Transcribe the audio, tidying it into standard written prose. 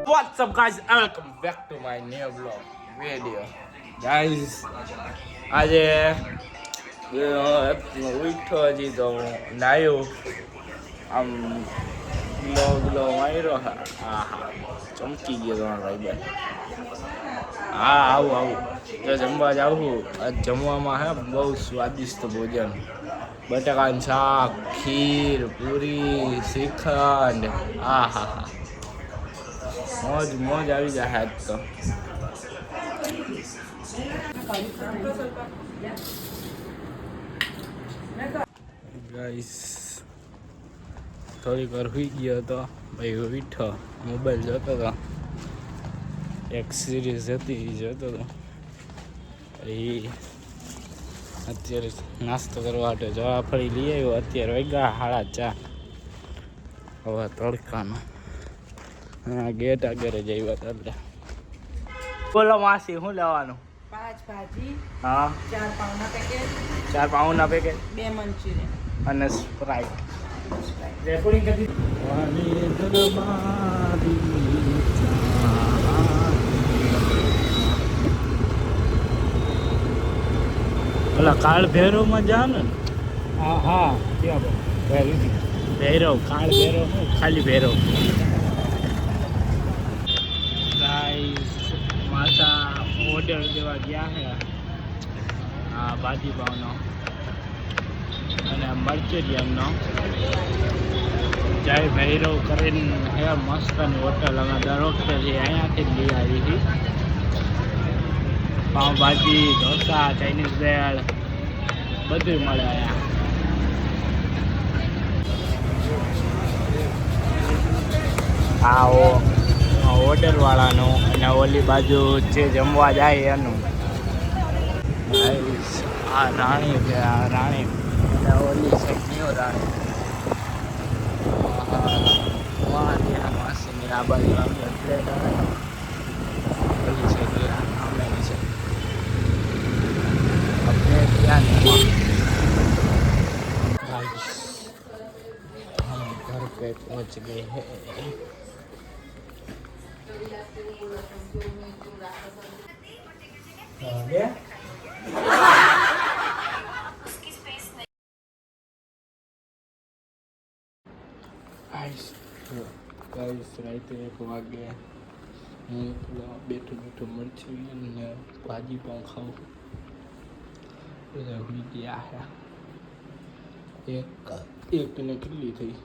What's up guys, welcome back to my new vlog video. Guys, આજે ઉઠો હજી તો નાયો આમ ગ્લો માર્યો. હા ચમકી ગયો તમારો ભાઈ. હા આવું તો જમવા જાઉં. આજ જમવામાં હે બહુ સ્વાદિષ્ટ ભોજન. બટાકાનું શાક, ખીર, પૂરી, શ્રીખંડ. હા મોજ આવી જાય આજ તો. ગાઈસ થોડીક વાર સુઈ ગયો હતો ભાઈ. ઉઠો મોબાઈલ જોતો હતો, એક સિરીઝ હતી એ જોતો હતો. એ અત્યારે નાસ્તો કરવા માટે જવા ફરી લઈ આવ્યો. અત્યારે વાગ્યા 4:30. હવે તડકાનો હા ગેટ આગળ જ આવ્યા હતા એટલે. બોલો માસી શું લેવાનું? 5 ભાજી, હા 4 પાઉના પેકેટ, 4 પાઉના પેકેટ 2 મંચુરિયન અને સ્પ્રાઇટ. રેકોર્ડિંગ કરી ઓલા કાળ ભૈરવમાં જા ને. હા ભૈરવ કાળ ભૈરવ નું ખાલી ભૈરવ. ગાઈસ માતા ઓર્ડર દેવા ગયા છે. હા ભાજી પાવનો અને મંચુરિયનનો. જય ભૈરવ કરીને હે મસ્તની હોટલ. અમે દર વખતે અહીંયાથી જ લઈ આવી હતી. પાઉંભાજી, ઢોસા, ચાઇનીઝ ભેળ બધું મળે અહીંયા. હા ઓર્ડરવાળાનું અને ઓલી બાજુ જે જમવા જાય એનું. આ રાણી છે, આ રાણી અને ઓલી છે ન્યુ રાણી. માસીની આ બાજુ આવી પ્લેટ આવે. ઓલી છે આમેની છે પ્લેટ. ત્યાં हम घर पे पहुंच गए हैं. गाइस रात 1 वागे હું બેઠું મંચુરિયન ને ભાજી પણ ખાઉં. બધા ભૂલી ગયા એક ને કેટલી થઈ